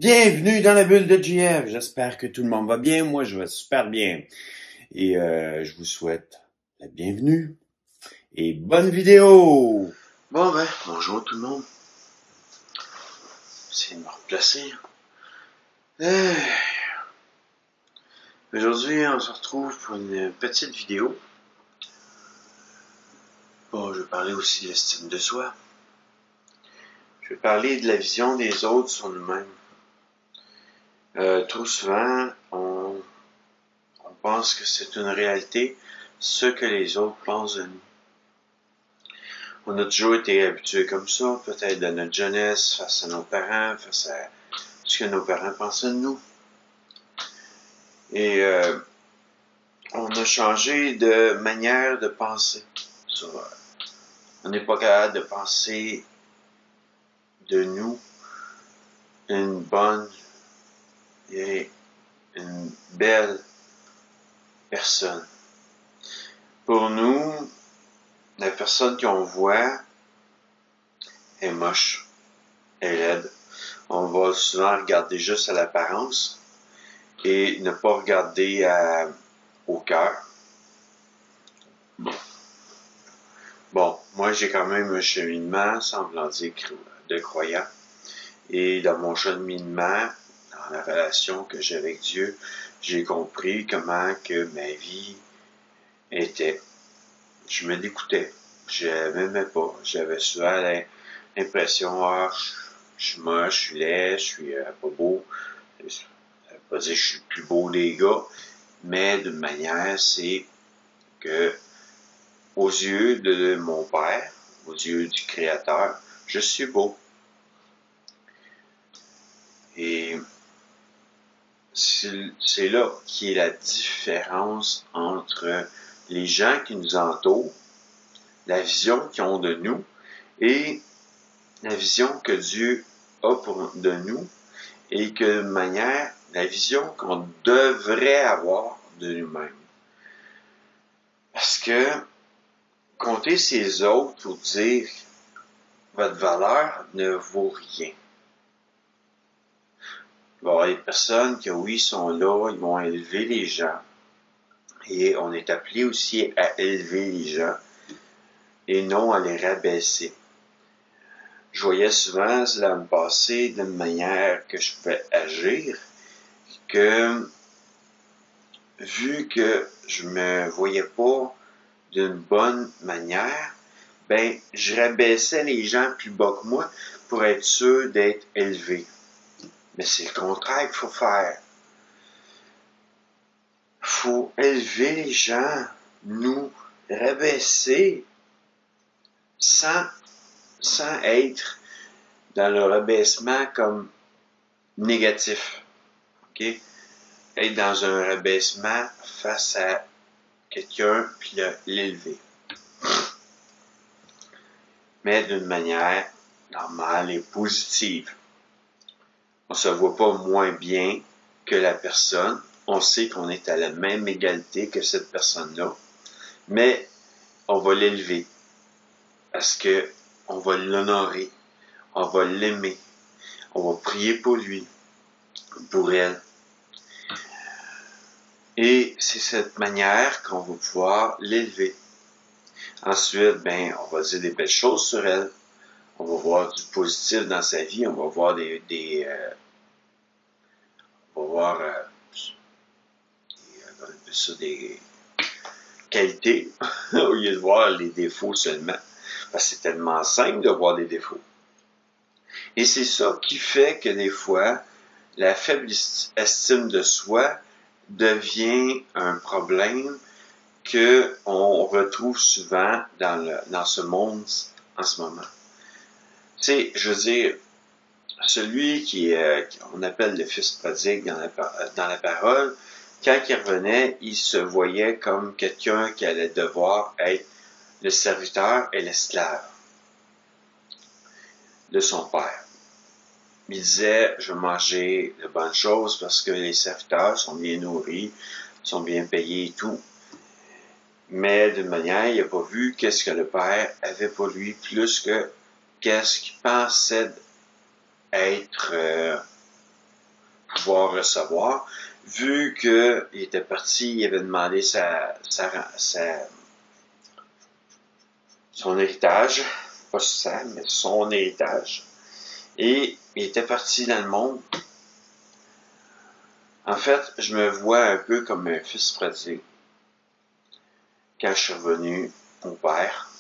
Bienvenue dans la bulle de JF. J'espère que tout le monde va bien. Moi, je vais super bien. Et je vous souhaite la bienvenue et bonne vidéo. Bonjour tout le monde. Essayez de me replacer. Euh, Aujourd'hui, on se retrouve pour une petite vidéo. Bon, je vais parler aussi de l'estime de soi. Je vais parler de la vision des autres sur nous-mêmes. Trop souvent, on pense que c'est une réalité, ce que les autres pensent de nous. On a toujours été habitués comme ça, peut-être de notre jeunesse, face à nos parents, face à ce que nos parents pensaient de nous. Et on a changé de manière de penser. On n'est pas capable de penser de nous une bonne et une belle personne. Pour nous, la personne qu'on voit est moche, est laide. On va souvent regarder juste à l'apparence et ne pas regarder au cœur. Bon, moi j'ai quand même un cheminement, semblant dire, de croyant. Et dans mon cheminement, dans la relation que j'ai avec Dieu, j'ai compris comment que ma vie était. Je me dégoûtais. Je m'aimais pas. J'avais souvent l'impression, je suis moche, je suis laid, je suis pas beau. Ça veut pas dire que je suis le plus beau des gars, mais d'une manière, c'est que aux yeux de mon Père, aux yeux du Créateur, je suis beau. Et c'est là qui est la différence entre les gens qui nous entourent, la vision qu'ils ont de nous et la vision que Dieu a de nous et que de manière, la vision qu'on devrait avoir de nous-mêmes. Parce que compter ces autres pour dire votre valeur ne vaut rien. Il va y avoir des personnes qui, oui, sont là, ils vont élever les gens. Et on est appelé aussi à élever les gens et non à les rabaisser. Je voyais souvent cela me passer d'une manière que je pouvais agir, que vu que je me voyais pas d'une bonne manière, ben je rabaissais les gens plus bas que moi pour être sûr d'être élevé. Mais c'est le contraire qu'il faut faire. Il faut élever les gens, nous rabaisser sans être dans le rabaissement comme négatif. Okay? Être dans un rabaissement face à quelqu'un puis l'élever. Mais d'une manière normale et positive. On se voit pas moins bien que la personne. On sait qu'on est à la même égalité que cette personne-là. Mais on va l'élever. Parce que on va l'honorer. On va l'aimer. On va prier pour lui. Pour elle. Et c'est cette manière qu'on va pouvoir l'élever. Ensuite, ben, on va dire des belles choses sur elle. On va voir du positif dans sa vie. On va voir on va voir des qualités au lieu de voir les défauts seulement. Parce que c'est tellement simple de voir des défauts. Et c'est ça qui fait que des fois, la faible estime de soi devient un problème qu'on retrouve souvent dans ce monde en ce moment. Tu sais, je veux dire, celui qu'on appelle le fils prodigue dans la parole, quand il revenait, il se voyait comme quelqu'un qui allait devoir être le serviteur et l'esclave de son père. Il disait, je vais manger de bonnes choses parce que les serviteurs sont bien nourris, sont bien payés et tout. Mais d'une manière, il n'a pas vu qu'est-ce que le père avait pour lui plus que qu'est-ce qu'il pensait être pouvoir recevoir, vu qu'il était parti, il avait demandé son héritage, pas ça, mais son héritage, et il était parti dans le monde. En fait, je me vois un peu comme un fils prodigue. Quand je suis revenu au père,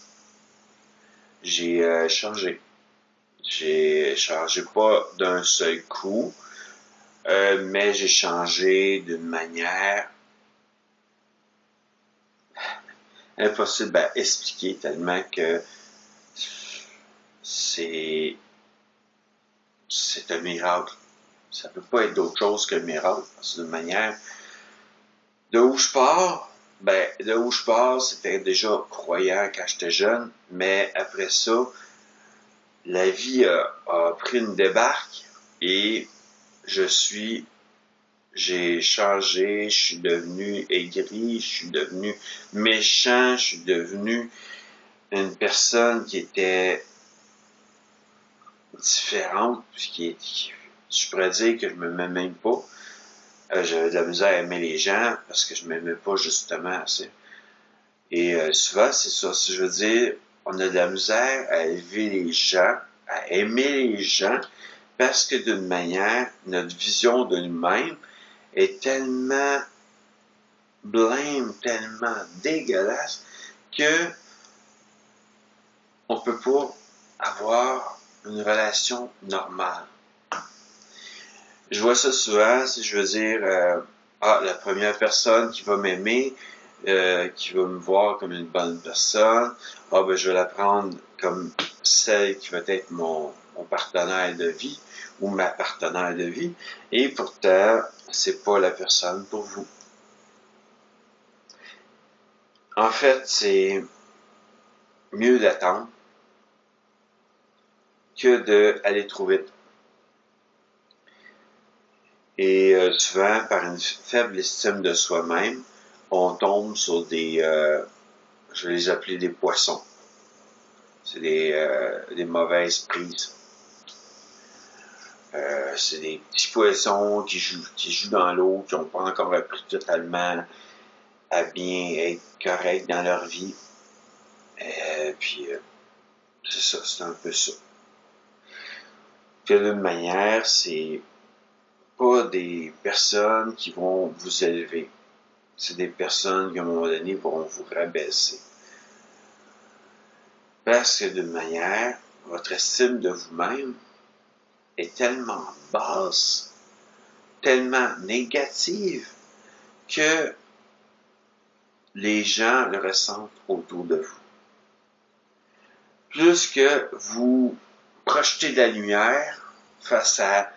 j'ai changé. J'ai changé pas d'un seul coup, mais j'ai changé d'une manière impossible à expliquer tellement que c'est un miracle. Ça peut pas être d'autre chose qu'un miracle. C'est d'une manière. De où je pars, c'était déjà croyant quand j'étais jeune, mais après ça, la vie a pris une débarque et j'ai changé, je suis devenu aigri, je suis devenu méchant, je suis devenu une personne qui était différente, je pourrais dire que je me m'aimais même pas. J'avais de la misère à aimer les gens parce que je m'aimais pas justement assez. Et souvent, c'est ça. Si je veux dire, on a de la misère à élever les gens, à aimer les gens, parce que d'une manière, notre vision de nous-mêmes est tellement blême, tellement dégueulasse, que on peut pas avoir une relation normale. Je vois ça souvent, si je veux dire, la première personne qui va m'aimer, qui va me voir comme une bonne personne, je vais la prendre comme celle qui va être mon partenaire de vie ou ma partenaire de vie, et pourtant, c'est pas la personne pour vous. En fait, c'est mieux d'attendre que d'aller trop vite. Et souvent, par une faible estime de soi-même, on tombe sur je vais les appeler des poissons. C'est des mauvaises prises. C'est des petits poissons qui jouent dans l'eau, qui n'ont pas encore appris totalement à bien être corrects dans leur vie. Puis, c'est ça, c'est un peu ça. Que d'une manière, c'est pas des personnes qui vont vous élever. C'est des personnes qui, à un moment donné, vont vous rabaisser. Parce que d'une manière, votre estime de vous-même est tellement basse, tellement négative, que les gens le ressentent autour de vous. Plus que vous projetez de la lumière face à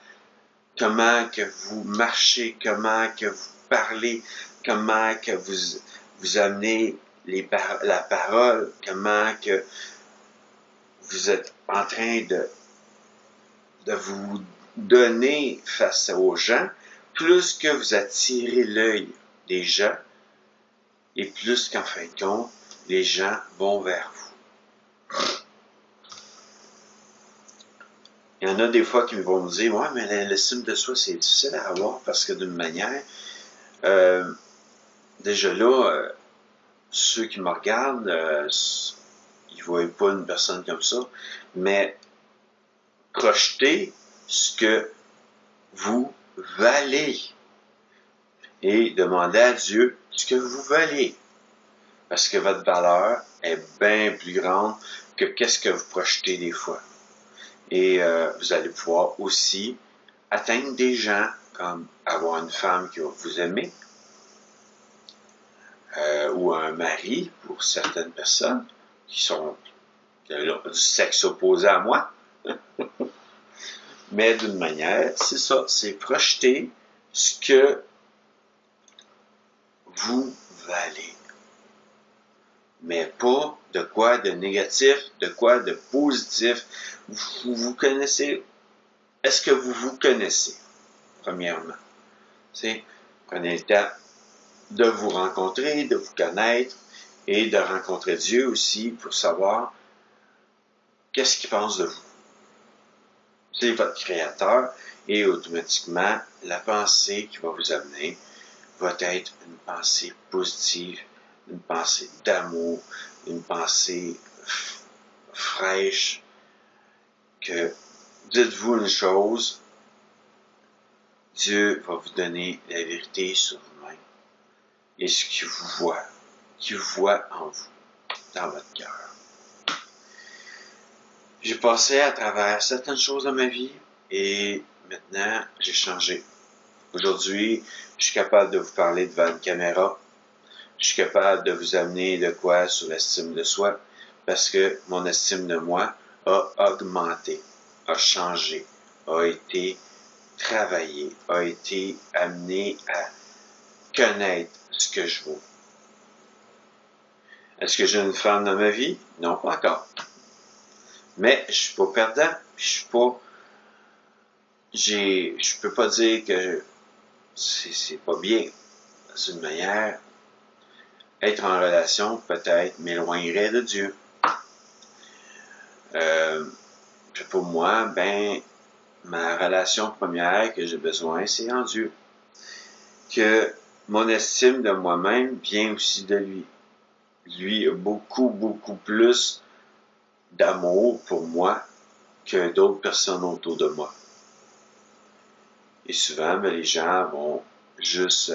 comment que vous marchez, comment que vous parlez, comment que vous amenez la parole, comment que vous êtes en train de vous donner face aux gens, plus que vous attirez l'œil des gens, et plus qu'en fin de compte, les gens vont vers vous. Il y en a des fois qui vont me dire, ouais, mais l'estime de soi, c'est difficile à avoir parce que d'une manière, déjà là, ceux qui me regardent, ils ne voient pas une personne comme ça, mais projetez ce que vous valez et demandez à Dieu ce que vous valez. Parce que votre valeur est bien plus grande que qu'est-ce que vous projetez des fois. Et vous allez pouvoir aussi atteindre des gens comme avoir une femme qui va vous aimer, ou un mari pour certaines personnes qui sont du sexe opposé à moi. Mais d'une manière, c'est ça, c'est projeter ce que vous valez. Mais pas de quoi de négatif, de quoi de positif. Vous connaissez. Est-ce que vous vous connaissez, premièrement? Prenez le temps de vous rencontrer, de vous connaître et de rencontrer Dieu aussi pour savoir qu'est-ce qu'il pense de vous. c'est votre créateur, et automatiquement, la pensée qui va vous amener va être une pensée positive, une pensée d'amour, une pensée fraîche, que dites-vous une chose, Dieu va vous donner la vérité sur vous-même et ce qu'il voit en vous, dans votre cœur. J'ai passé à travers certaines choses dans ma vie et maintenant, j'ai changé. Aujourd'hui, je suis capable de vous parler devant une caméra. Je suis capable de vous amener de quoi sur l'estime de soi parce que mon estime de moi a augmenté, a changé, a été travaillé, a été amené à connaître ce que je vaux. Est-ce que j'ai une femme dans ma vie? Non, pas encore. Mais je suis pas perdant, je peux pas dire que c'est pas bien. D'une manière, être en relation peut-être m'éloignerait de Dieu. Pour moi, ma relation première que j'ai besoin, c'est en Dieu. Que mon estime de moi-même vient aussi de lui. Lui a beaucoup, beaucoup plus d'amour pour moi que d'autres personnes autour de moi. Et souvent, les gens vont juste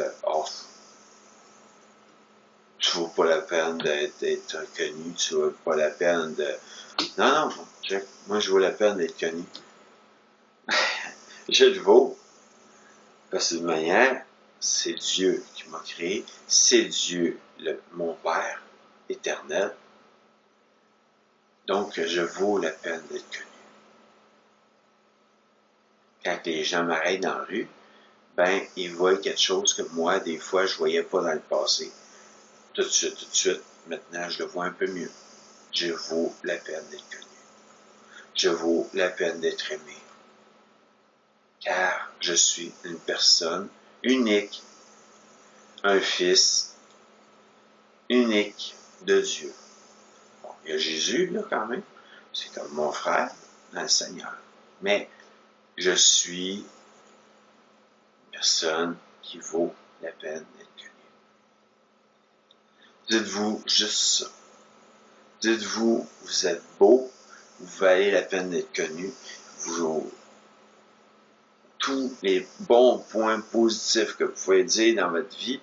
tu vaux pas la peine d'être connu, tu vaux pas la peine de... Non, moi je vaux la peine d'être connu. Je le vaux, parce que d'une manière, c'est Dieu qui m'a créé, c'est Dieu, mon Père éternel. Donc, je vaux la peine d'être connu. Quand les gens m'arrêtent dans la rue, ils voient quelque chose que moi, des fois, je voyais pas dans le passé. Tout de suite, maintenant, je le vois un peu mieux. Je vaux la peine d'être connu. Je vaux la peine d'être aimé. Car je suis une personne unique, un fils unique de Dieu. Bon, il y a Jésus, là, quand même. C'est comme mon frère dans le Seigneur. Mais je suis une personne qui vaut la peine d'être connue. Dites-vous juste ça. Dites-vous, vous êtes beau, vous valez la peine d'être connu, tous les bons points positifs que vous pouvez dire dans votre vie,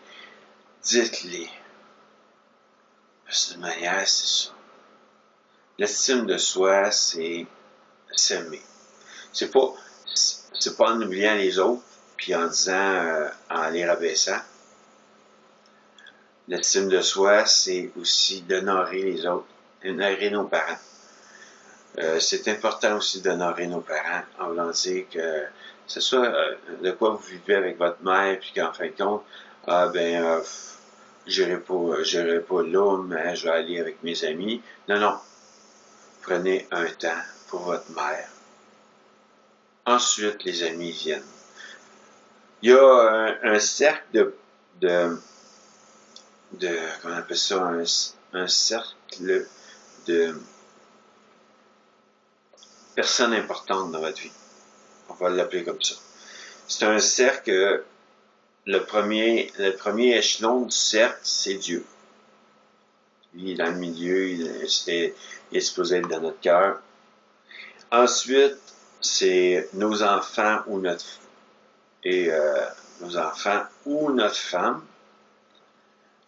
dites-les. Parce que de manière, c'est ça. L'estime de soi, c'est s'aimer. C'est pas en oubliant les autres, puis en disant, en les rabaissant. L'estime de soi, c'est aussi d'honorer les autres, d'honorer nos parents. C'est important aussi d'honorer nos parents, en voulant dire que c'est ça, de quoi vous vivez avec votre mère, puis qu'en fin de compte, j'irai pas là, mais je vais aller avec mes amis. Non. Prenez un temps pour votre mère. Ensuite, les amis viennent. Il y a un cercle comment on appelle ça, un cercle de personnes importantes dans votre vie. On va l'appeler comme ça. C'est un cercle, le premier échelon du cercle, c'est Dieu. Lui, il est dans le milieu, il est supposé être dans notre cœur. Ensuite, c'est nos enfants ou notre femme.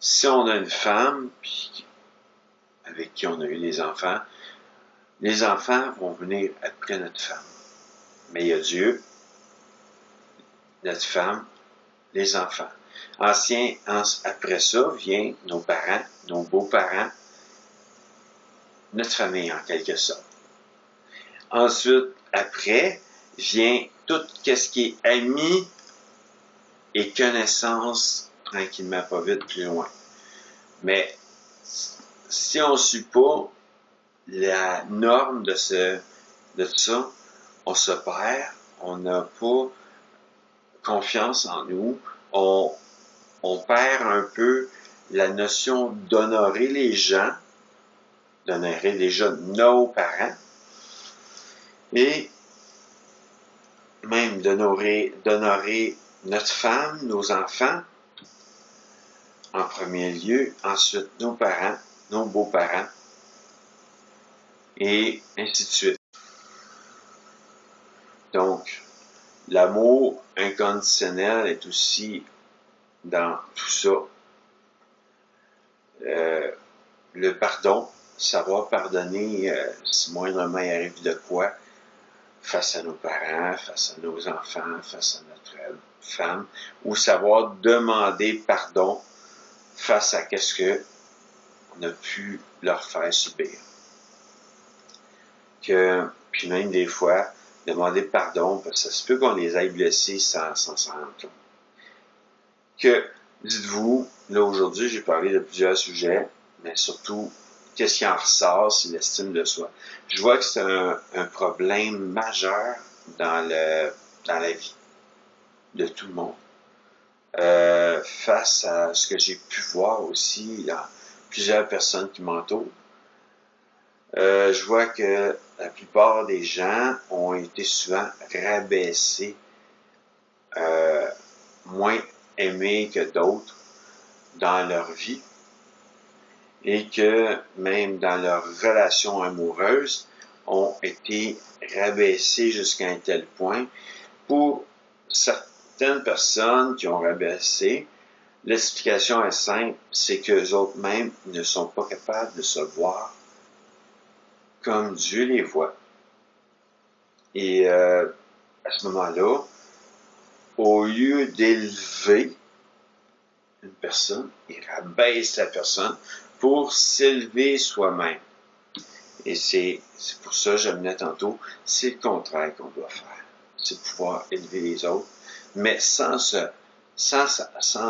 Si on a une femme avec qui on a eu les enfants vont venir après notre femme. Mais il y a Dieu, notre femme, les enfants. Après ça vient nos parents, nos beaux-parents, notre famille en quelque sorte. Ensuite, après, vient tout ce qui est amis et connaissances, tranquillement, pas vite, plus loin. Mais si on ne suit pas la norme de ça, on se perd, on n'a pas confiance en nous, on perd un peu la notion d'honorer les gens, d'honorer déjà nos parents, et même d'honorer notre femme, nos enfants, en premier lieu, ensuite nos parents, nos beaux-parents, et ainsi de suite. Donc, l'amour inconditionnel est aussi dans tout ça. Le pardon, savoir pardonner si moindrement il arrive de quoi, face à nos parents, face à nos enfants, face à notre femme, ou savoir demander pardon face à qu'est-ce que on a pu leur faire subir. Puis même des fois, demander pardon, parce que ça se peut qu'on les aille blessés sans s'en rendre compte. Dites-vous, là aujourd'hui, j'ai parlé de plusieurs sujets, mais surtout, qu'est-ce qui en ressort, c'est l'estime de soi. Je vois que c'est un problème majeur dans la vie de tout le monde. Face à ce que j'ai pu voir aussi dans plusieurs personnes qui m'entourent, je vois que la plupart des gens ont été souvent rabaissés, moins aimés que d'autres dans leur vie, et que même dans leur relation amoureuse, ont été rabaissés jusqu'à un tel point. Pour certaines personnes qui ont rabaissé, l'explication est simple, c'est qu'eux autres mêmes ne sont pas capables de se voir comme Dieu les voit. Et à ce moment-là, au lieu d'élever une personne, il rabaisse la personne pour s'élever soi-même. Et c'est pour ça, je me disais tantôt, c'est le contraire qu'on doit faire. C'est pouvoir élever les autres, mais sans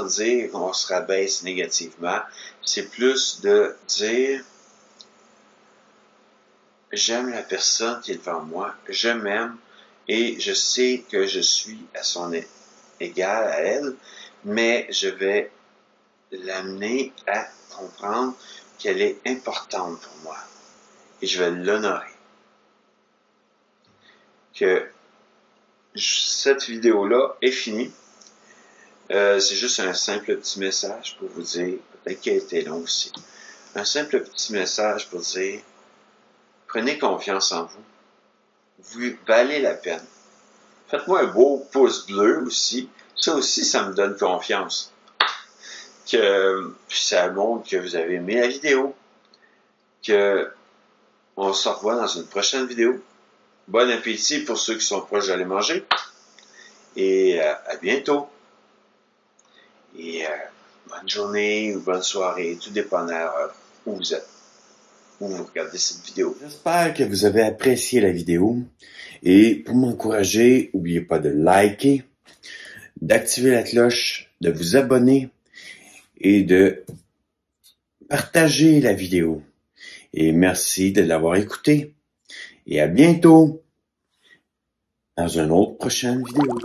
dire qu'on se rabaisse négativement. C'est plus de dire, j'aime la personne qui est devant moi, je m'aime et je sais que je suis à son égal à elle, mais je vais l'amener à comprendre qu'elle est importante pour moi et je vais l'honorer. Que cette vidéo-là est finie. C'est juste un simple petit message pour vous dire, peut-être qu'elle était longue aussi, un simple petit message pour dire, prenez confiance en vous. Vous valez la peine. Faites-moi un beau pouce bleu aussi. Ça aussi, ça me donne confiance. Puis ça montre que vous avez aimé la vidéo. On se revoit dans une prochaine vidéo. Bon appétit pour ceux qui sont proches d'aller manger. Et à bientôt. Et bonne journée ou bonne soirée, tout dépend de l'heure où vous êtes, où vous regardez cette vidéo. J'espère que vous avez apprécié la vidéo. Et pour m'encourager, n'oubliez pas de liker, d'activer la cloche, de vous abonner et de partager la vidéo. Et merci de l'avoir écouté. Et à bientôt dans une autre prochaine vidéo.